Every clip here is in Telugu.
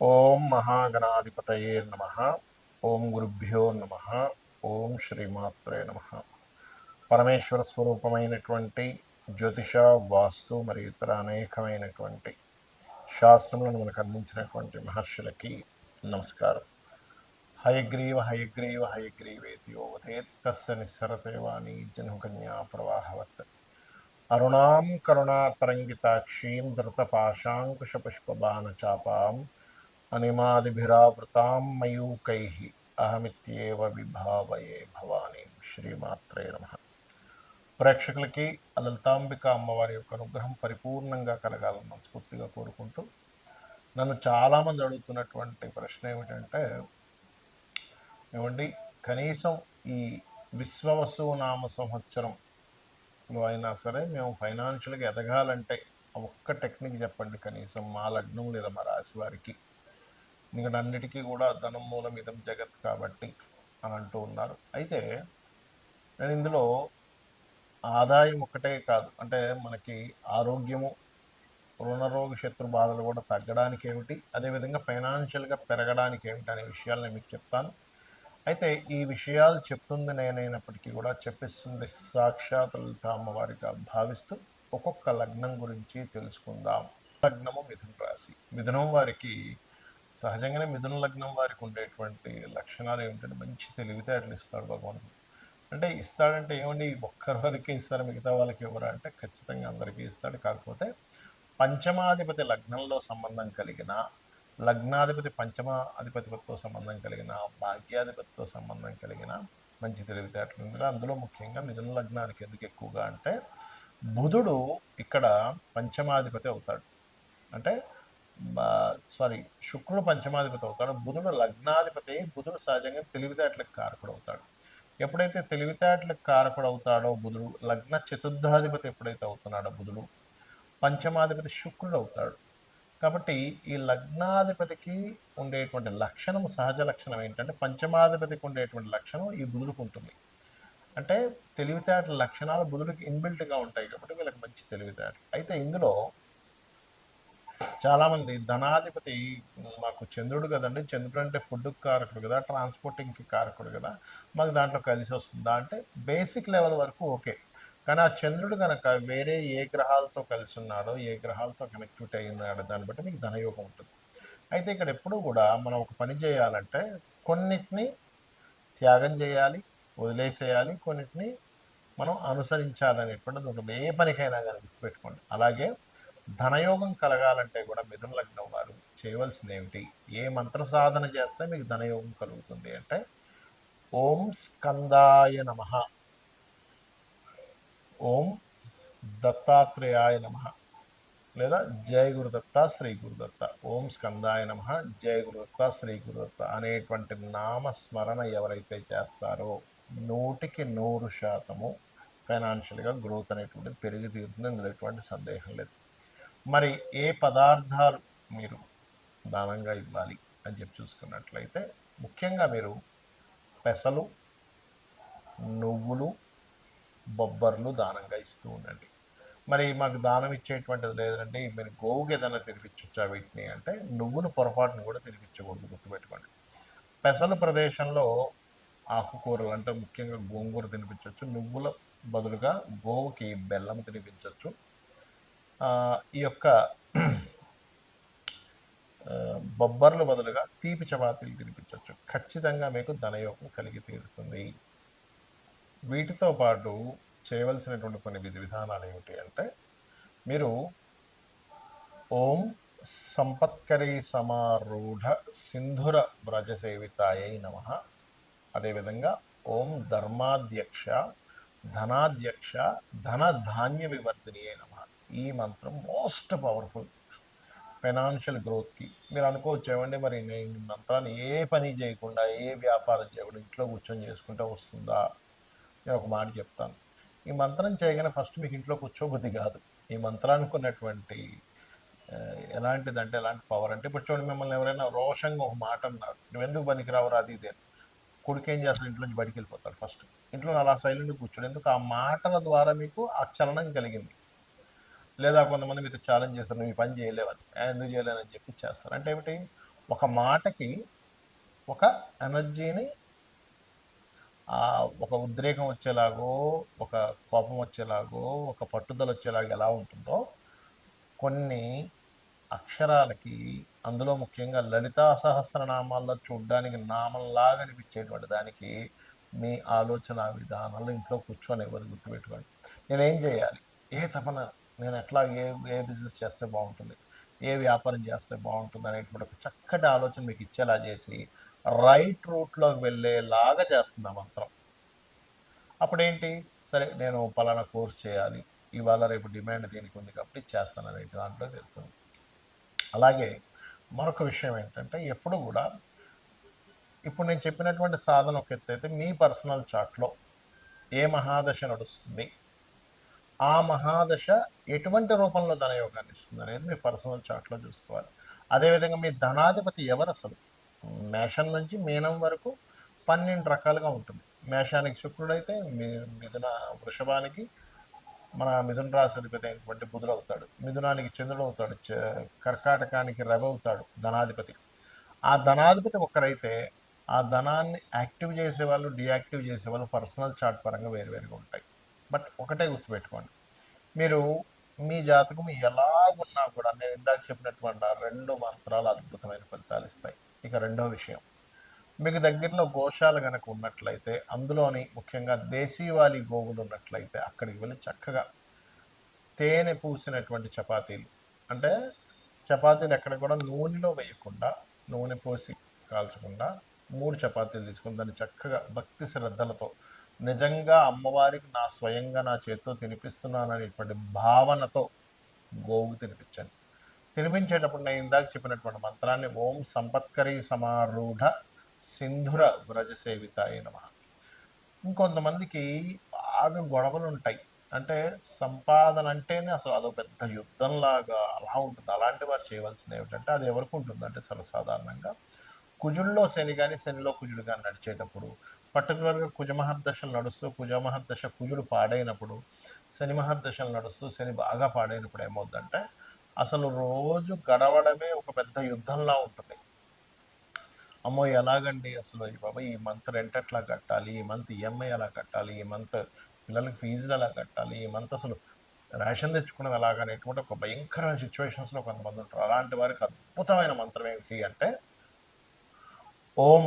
ఓం మహాగణాధిపతయే నమ. ఓం గురుభ్యో నమ. ఓం శ్రీమాత్రే నమ. పరమేశ్వర స్వరూపమైనటువంటి జ్యోతిష, వాస్తు మరియు ఇతర అనేకమైనటువంటి శాస్త్రములను మనకు అందించినటువంటి మహర్షులకి నమస్కారం. హయగ్రీవ హయగ్రీవ హయగ్రీవేతి యోవధేత్ తస్య నిస్సరతేవాణి జన్మకన్యా ప్రవాహవత్ అరుణాం కరుణాతరంగితాక్షీం ధృతపాశాంకుశపుష్పబాణచాపాం అనిమాదిభిరావృతాం మయూకైః అహమిత్యేవ విభావయే భవానీం. శ్రీమాత్రే నమః. ప్రేక్షకులకి లలితాంబిక అమ్మవారి యొక్క అనుగ్రహం పరిపూర్ణంగా కలగాలని మనస్ఫూర్తిగా కోరుకుంటూ, నన్ను చాలామంది అడుగుతున్నటువంటి ప్రశ్న ఏమిటంటే, ఏమండి కనీసం ఈ విశ్వవసు నామ సంవత్సరంలో అయినా సరే మేము ఫైనాన్షియల్గా ఎదగాలంటే ఒక్క టెక్నిక్ చెప్పండి కనీసం మా లగ్నం లేదా మా రాశి వారికి, ఎందుకంటే అన్నిటికీ కూడా ధనం మూలం ఇదం జగత్ కాబట్టి అని అంటూ ఉన్నారు. అయితే నేను ఇందులో ఆదాయం ఒక్కటే కాదు, అంటే మనకి ఆరోగ్యము, రుణరోగ శత్రు బాధలు కూడా తగ్గడానికి ఏమిటి, అదేవిధంగా ఫైనాన్షియల్గా పెరగడానికి ఏమిటి అనే విషయాలు నేను మీకు చెప్తాను. అయితే ఈ విషయాలు చెప్తుంది నేనైనప్పటికీ కూడా చెప్పిస్తుంది సాక్షాత్ లలిత అమ్మవారిగా భావిస్తూ ఒక్కొక్క లగ్నం గురించి తెలుసుకుందాం. లగ్నము మిథున రాశి. మిథునం వారికి సహజంగానే మిథున లగ్నం వారికి ఉండేటువంటి లక్షణాలు ఏమిటంటే మంచి తెలివితేటలు ఇస్తాడు భగవంతుడు. అంటే ఇస్తాడంటే ఏమండి ఒక్కరి వరకే ఇస్తారు మిగతా వాళ్ళకి ఎవరు అంటే ఖచ్చితంగా అందరికీ ఇస్తాడు. కాకపోతే పంచమాధిపతి లగ్నంలో సంబంధం కలిగిన, లగ్నాధిపతి పంచమ అధిపతితో సంబంధం కలిగిన, భాగ్యాధిపతితో సంబంధం కలిగిన మంచి తెలివితేటలు ఉంది. అందులో ముఖ్యంగా మిథున లగ్నానికి ఎందుకు ఎక్కువగా అంటే బుధుడు ఇక్కడ పంచమాధిపతి అవుతాడు. అంటే శుక్రుడు పంచమాధిపతి అవుతాడు, బుధుడు లగ్నాధిపతి. బుధుడు సహజంగా తెలివితేటలకు కారకుడు అవుతాడు. ఎప్పుడైతే తెలివితేటలకు కారకుడు అవుతాడో బుధుడు, లగ్న చతుర్థాధిపతి ఎప్పుడైతే అవుతున్నాడో బుధుడు, పంచమాధిపతి శుక్రుడు అవుతాడు. కాబట్టి ఈ లగ్నాధిపతికి ఉండేటువంటి లక్షణం, సహజ లక్షణం ఏంటంటే పంచమాధిపతికి ఉండేటువంటి లక్షణం ఈ బుధుడికి ఉంటుంది. అంటే తెలివితేటల లక్షణాలు బుధుడికి ఇన్బిల్ట్గా ఉంటాయి కాబట్టి వీళ్ళకి మంచి తెలివితేటలు. అయితే ఇందులో చాలామంది ధనాధిపతి మాకు చంద్రుడు కదండి, చంద్రుడు అంటే ఫుడ్కి కారకుడు కదా, ట్రాన్స్పోర్టింగ్కి కారకుడు కదా, మాకు దాంట్లో కలిసి వస్తుందా అంటే బేసిక్ లెవెల్ వరకు ఓకే. కానీ ఆ చంద్రుడు కనుక వేరే ఏ గ్రహాలతో కలిసి ఉన్నాడో, ఏ గ్రహాలతో కనెక్టివిటీ అయి ఉన్నాడో దాన్ని బట్టి మీకు ధనయోగం ఉంటుంది. అయితే ఇక్కడ ఎప్పుడూ కూడా మనం ఒక పని చేయాలంటే కొన్నిటిని త్యాగం చేయాలి, వదిలేసేయాలి, కొన్నిటిని మనం అనుసరించాలనేటువంటిది ఉంటుంది ఏ పనికైనా కానీ, గుర్తుపెట్టుకోండి. అలాగే ధనయోగం కలగాలంటే కూడా మిథున లగ్నం వారు చేయవలసింది ఏమిటి, ఏ మంత్ర సాధన చేస్తే మీకు ధనయోగం కలుగుతుంది అంటే ఓం స్కందాయ నమ, ఓం దత్తాత్రేయాయ నమ, లేదా జయ గురుదత్త శ్రీ గురుదత్త, ఓం స్కందాయ నమ, జయ గురుదత్త శ్రీ గురుదత్త అనేటువంటి నామస్మరణ ఎవరైతే చేస్తారో 100% ఫైనాన్షియల్గా గ్రోత్ అనేటువంటిది పెరిగి తీరుతుంది. ఇందులో ఎటువంటి సందేహం లేదు. మరి ఏ పదార్థాలు మీరు దానంగా ఇవ్వాలి అని చెప్పి చూసుకున్నట్లయితే ముఖ్యంగా మీరు పెసలు, నువ్వులు, బొబ్బర్లు దానంగా ఇస్తూ ఉండండి. మరి మాకు దానం ఇచ్చేటువంటిది లేదంటే మీరు గోవుకి ఏదైనా తినిపించవచ్చా వీటిని అంటే నువ్వులు పొరపాటును కూడా తినిపించకూడదు, గుర్తుపెట్టుకోండి. పెసలు ప్రదేశంలో ఆకుకూరలు అంటే ముఖ్యంగా గోంగూర తినిపించవచ్చు. నువ్వుల బదులుగా గోవుకి బెల్లం తినిపించవచ్చు. ఈ యొక్క బొబ్బర్ల బదులుగా తీపి చపాతీలు తినిపించవచ్చు. ఖచ్చితంగా మీకు ధనయోగం కలిగి తీరుతుంది. వీటితో పాటు చేయవలసినటువంటి కొన్ని విధి విధానాలు ఏమిటి అంటే మీరు ఓం సంపత్కరీ సమారూఢ సింధుర వ్రజసేవితాయై నమ, అదేవిధంగా ఓం ధర్మాధ్యక్ష ధనాధ్యక్ష ధన ధాన్య వివర్ధినియే నమ. ఈ మంత్రం మోస్ట్ పవర్ఫుల్ ఫైనాన్షియల్ గ్రోత్కి. మీరు అనుకోవచ్చు ఏమండి మరి నేను ఈ మంత్రాన్ని ఏ పని చేయకుండా, ఏ వ్యాపారం చేయకుండా ఇంట్లో కూర్చొని చేసుకుంటే వస్తుందా? నేను ఒక మాట చెప్తాను. ఈ మంత్రం చేయగానే ఫస్ట్ మీకు ఇంట్లో కూర్చోబుద్ధి కాదు. ఈ మంత్రానికి ఉన్నటువంటి ఎలాంటిదంటే ఎలాంటి పవర్ అంటే, ఇప్పుడు చూడండి మిమ్మల్ని ఎవరైనా రోషంగా ఒక మాట అన్నారు, నువ్వు ఎందుకు పనికిరావు అది ఇదే, కొడుకు ఏం చేస్తాడు, ఇంట్లో నుంచి బయటికి వెళ్ళిపోతాడు. ఫస్ట్ ఇంట్లో అలా సైలెంట్గా కూర్చోడు, ఎందుకు ఆ మాటల ద్వారా మీకు ఆ చలనం కలిగింది. లేదా కొంతమంది మీతో ఛాలెంజ్ చేస్తారు, నువ్వు ఈ పని చేయలేవని, ఎందుకు చేయలేనని చెప్పి చేస్తారు. అంటే ఏమిటి, ఒక మాటకి ఒక ఎనర్జీని ఒక ఉద్రేకం వచ్చేలాగో, ఒక కోపం వచ్చేలాగో, ఒక పట్టుదల వచ్చేలాగా ఎలా ఉంటుందో, కొన్ని అక్షరాలకి అందులో ముఖ్యంగా లలితా సహస్రనామాల్లో చూడ్డానికి నామంలాగా అనిపించేటువంటి దానికి మీ ఆలోచన విధానాలు ఇంట్లో కూర్చొని ఇవ్వదు, గుర్తుపెట్టుకోండి. నేనేం చేయాలి, ఏ తపన, నేను ఎట్లా ఏ ఏ బిజినెస్ చేస్తే బాగుంటుంది, ఏ వ్యాపారం చేస్తే బాగుంటుంది అనేటువంటి ఒక చక్కటి ఆలోచన మీకు ఇచ్చేలా చేసి రైట్ రూట్లోకి వెళ్ళేలాగా చేస్తుంది ఆ మంత్రం. అప్పుడేంటి, సరే నేను పలానా కోర్స్ చేయాలి, ఇవాళ రేపు డిమాండ్ దీనికి ఉంది కాబట్టి చేస్తాను అనే దాంట్లో వెళ్తుంది. అలాగే మరొక విషయం ఏంటంటే, ఎప్పుడు కూడా ఇప్పుడు నేను చెప్పినటువంటి సాధన ఒక ఎత్తు అయితే, మీ పర్సనల్ చార్ట్లో ఏ మహాదశ నడుస్తుంది, ఆ మహాదశ ఎటువంటి రూపంలో ధనయోగాన్ని ఇస్తుంది అనేది మీ పర్సనల్ చార్ట్లో చూసుకోవాలి. అదేవిధంగా మీ ధనాధిపతి ఎవరు అసలు, మేషం నుంచి మీనం వరకు 12 రకాలుగా ఉంటుంది. మేషానికి శుక్రుడైతే మిథున వృషభానికి మన మిథున రాశి అధిపతి అయినటువంటి బుధుడు అవుతాడు, మిథునానికి చంద్రుడు అవుతాడు, కర్కాటకానికి రవి అవుతాడు ధనాధిపతి. ఆ ధనాధిపతి ఒక్కరైతే ఆ ధనాన్ని యాక్టివ్ చేసేవాళ్ళు, డియాక్టివ్ చేసేవాళ్ళు పర్సనల్ చార్ట్ పరంగా వేరువేరుగా ఉంటాయి. బట్ ఒకటే గుర్తుపెట్టుకోండి, మీరు మీ జాతకం ఎలాగున్నా కూడా నేను ఇందాక చెప్పినటువంటి ఆ 2 మంత్రాలు అద్భుతమైన ఫలితాలు ఇస్తాయి. ఇక రెండో విషయం, మీకు దగ్గరలో గోశాల కనుక ఉన్నట్లయితే, అందులోని ముఖ్యంగా దేశీవాలి గోవులు ఉన్నట్లయితే అక్కడికి వెళ్ళి చక్కగా తేనె పూసినటువంటి చపాతీలు, అంటే చపాతీలు ఎక్కడ కూడా నూనెలో వేయకుండా, నూనె పోసి కాల్చకుండా 3 చపాతీలు తీసుకుని దాన్ని చక్కగా భక్తి శ్రద్ధలతో, నిజంగా అమ్మవారికి నా స్వయంగా నా చేతితో తినిపిస్తున్నాను అనేటువంటి భావనతో గోవుకు తినిపించండి. తినిపించేటప్పుడు నేను ఇందాక చెప్పినటువంటి మంత్రాన్ని ఓం సంపత్కరీ సమారూఢ సింధుర వ్రజ సేవితాయ నమః. ఇంకొంతమందికి బాగా గొడవలు ఉంటాయి, అంటే సంపాదన అంటేనే అసలు అదో పెద్ద యుద్ధంలాగా అలా ఉంటుంది. అలాంటి వారు చేయవలసింది ఏమిటంటే, అది ఎవరికి ఉంటుంది అంటే సర్వసాధారణంగా కుజుల్లో శని కానీ శనిలో కుజుడు కానీ నడిచేటప్పుడు, పర్టికులర్గా కుజమహర్దశలు నడుస్తూ కుజమహర్దశ కుజుడు పాడైనప్పుడు, శని మహర్దశలు నడుస్తూ శని బాగా పాడైనప్పుడు ఏమవుద్దంటే, అసలు రోజు గడవడమే ఒక పెద్ద యుద్ధంలా ఉంటుంది. అమ్మో ఎలాగండి అసలు ఈ బాబా ఈ మంత్ రెంట్ ఎట్లా కట్టాలి, ఈ మంత్ ఈఎంఐ ఎలా కట్టాలి, ఈ మంత్ పిల్లలకి ఫీజులు ఎలా కట్టాలి, ఈ మంత్ అసలు రేషన్ తెచ్చుకోవడం ఎలాగనేటువంటి ఒక భయంకరమైన సిచ్యువేషన్స్లో కొంతమంది ఉంటారు. అలాంటి వారికి అద్భుతమైన మంత్రం ఏమిటి అంటే, ఓం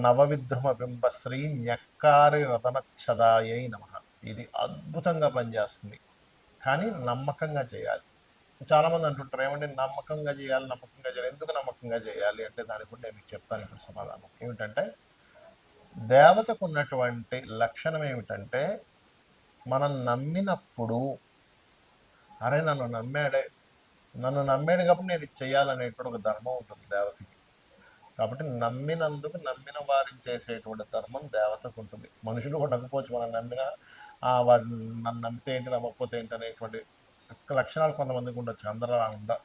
నవవిద్రుమ బింబశ్రీ న్యక్కారి రతనచ్చదాయై నమ. ఇది అద్భుతంగా పనిచేస్తుంది, కానీ నమ్మకంగా చేయాలి. చాలామంది అంటుంటారు, ఏమంటే నమ్మకంగా చేయాలి, నమ్మకంగా చేయాలి. ఎందుకు నమ్మకంగా చేయాలి అంటే, దానికి కూడా నేను మీకు చెప్తాను ఇప్పుడు సమాధానం. ఏమిటంటే, దేవతకు ఉన్నటువంటి లక్షణం ఏమిటంటే, మనం నమ్మినప్పుడు, అరే నన్ను నమ్మాడు కాబట్టి నేను ఇది చేయాలనేటువంటి ఒక ధర్మం ఉంటుంది దేవతకి. కాబట్టి నమ్మినందుకు నమ్మిన వారిని చేసేటువంటి ధర్మం దేవతకు ఉంటుంది. మనుషులు ఉండకపోవచ్చు, మనం నమ్మిన వారు నన్ను నమ్మితే ఏంటి, నమ్మకపోతే ఏంటి అనేటువంటి లక్షణాలు కొంతమందికి ఉండొచ్చు. అందరూ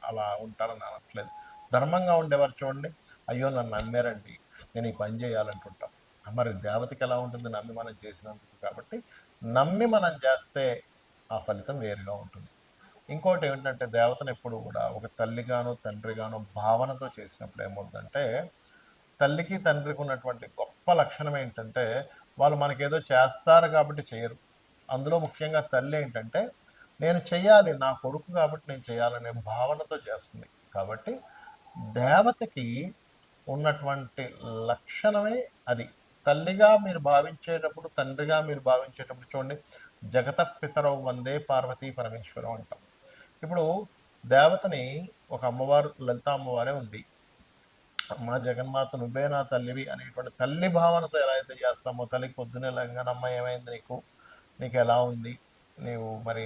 అలా ఉంటారని అనట్లేదు. ధర్మంగా ఉండేవారు చూడండి, అయ్యో నన్ను నమ్మారండి, నేను ఈ పని చేయాలంటుంటాం. మరి దేవతకి ఎలా ఉంటుంది, నమ్మి మనం చేసినందుకు. కాబట్టి నమ్మి మనం చేస్తే ఆ ఫలితం వేరుగా ఉంటుంది. ఇంకోటి ఏమిటంటే, దేవతను ఎప్పుడు కూడా ఒక తల్లిగానో తండ్రిగానో భావనతో చేసినప్పుడు ఏమవుతుందంటే, తల్లికి తండ్రికి ఉన్నటువంటి గొప్ప లక్షణం ఏంటంటే, వాళ్ళు మనకేదో చేస్తారు కాబట్టి చేయరు. అందులో ముఖ్యంగా తల్లి ఏంటంటే, నేను చెయ్యాలి, నా కొడుకు కాబట్టి నేను చేయాలనే భావనతో చేస్తుంది. కాబట్టి దేవతకి ఉన్నటువంటి లక్షణమే అది. తల్లిగా మీరు భావించేటప్పుడు, తండ్రిగా మీరు భావించేటప్పుడు చూడండి, జగత పితరౌ వందే పార్వతీ పరమేశ్వరం అంటాం. ఇప్పుడు దేవతని ఒక అమ్మవారు, లలిత అమ్మవారే ఉంది. మా జగన్మాత నువ్వే నా తల్లివి అనేటువంటి తల్లి భావనతో ఎలా అయితే చేస్తామో, తల్లికి పొద్దున్నే లేవగానమ్మ ఏమైంది నీకు, నీకు ఎలా ఉంది, నీవు మరి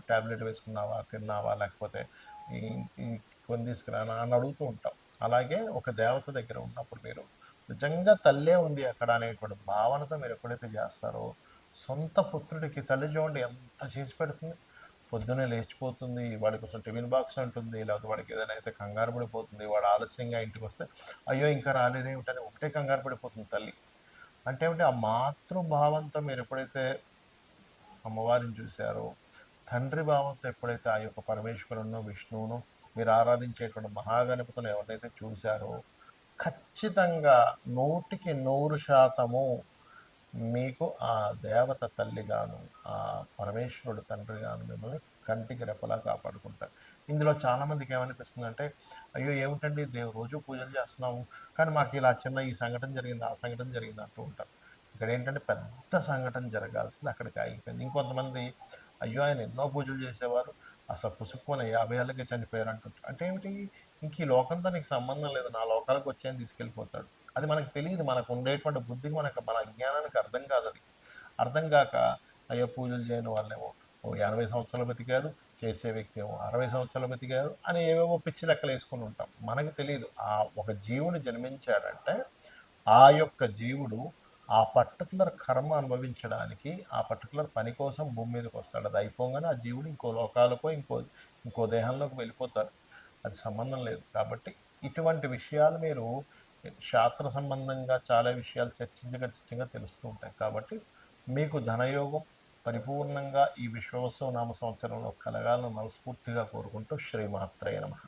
ట్యాబ్లెట్ వేసుకున్నావా, తిన్నావా, లేకపోతే ఈ ఈ కొని తీసుకురానా అని అడుగుతూ ఉంటాం. అలాగే ఒక దేవత దగ్గర ఉన్నప్పుడు మీరు నిజంగా తల్లే ఉంది అక్కడ అనేటువంటి భావనతో మీరు ఎప్పుడైతే చేస్తారో, సొంత పుత్రుడికి తల్లి చూడండి ఎంత చేసి పెడుతుంది. పొద్దున్నే లేచిపోతుంది, వాడి కోసం టిఫిన్ బాక్స్ అంటుంది, లేకపోతే వాడికి ఏదైనా అయితే కంగారు పడిపోతుంది, వాడు ఆలస్యంగా ఇంటికి వస్తే అయ్యో ఇంకా రాలేదేమిటని ఒకటే కంగారు పడిపోతుంది తల్లి. అంటే ఏమిటి, ఆ మాతృభావంతో మీరు ఎప్పుడైతే అమ్మవారిని చూశారో, తండ్రి భావంతో ఎప్పుడైతే ఆ యొక్క పరమేశ్వరును విష్ణువును మీరు ఆరాధించేటువంటి మహాగణపతులు ఎవరైతే చూశారో, ఖచ్చితంగా 100% మీకు ఆ దేవత తల్లిగాను, ఆ పరమేశ్వరుడు తండ్రిగాను మిమ్మల్ని కంటికి రెప్పలా కాపాడుకుంటారు. ఇందులో చాలామందికి ఏమనిపిస్తుందంటే, అయ్యో! ఏమిటండి రోజు పూజలు చేస్తున్నాము, కానీ మాకు ఇలా చిన్న ఈ సంఘటన జరిగింది, ఆ సంఘటన జరిగింది అంటూ ఉంటారు. ఇక్కడ ఏంటంటే పెద్ద సంఘటన జరగాల్సింది అక్కడికి ఆగిపోయింది. ఇంకొంతమంది అయ్యో! ఆయన ఎన్నో పూజలు చేసేవారు, అసలు పుసుక్కున 50 ఏళ్ళకే చనిపోయారు అంటుంటారు. అంటే ఏమిటి? ఇంక ఈ లోకంతో నీకు సంబంధం లేదు, నా లోకాలకు వచ్చి తీసుకెళ్ళిపోతాడు. అది మనకు తెలియదు. మనకు ఉండేటువంటి బుద్ధికి మన అజ్ఞానానికి అర్థం కాదు అది. అర్థం కాక అయ్యో పూజలు చేయని వాళ్ళేమో ఓ 80 సంవత్సరాలు బతికారు, చేసే వ్యక్తి ఏమో 60 సంవత్సరాలు బతికారు అని ఏవేవో పిచ్చి లెక్కలు వేసుకుని ఉంటాం. మనకు తెలియదు ఆ ఒక జీవుడు జన్మించాడంటే ఆ యొక్క జీవుడు ఆ పర్టికులర్ కర్మ అనుభవించడానికి ఆ పర్టికులర్ పని కోసం భూమి మీదకి వస్తాడు. అది అయిపోగానే ఆ జీవుడు ఇంకో లోకాలకో ఇంకో దేహంలోకి వెళ్ళిపోతారు. అది సంబంధం లేదు. కాబట్టి ఇటువంటి విషయాలు మీరు శాస్త్ర సంబంధంగా చాలా విషయాలు చర్చించగా తెలుస్తూ ఉంటాయి. కాబట్టి మీకు ధనయోగం పరిపూర్ణంగా ఈ విశ్వవసు నామ సంవత్సరంలో కలగాలని మనస్ఫూర్తిగా కోరుకుంటూ శ్రీమాత్రేయ నమః.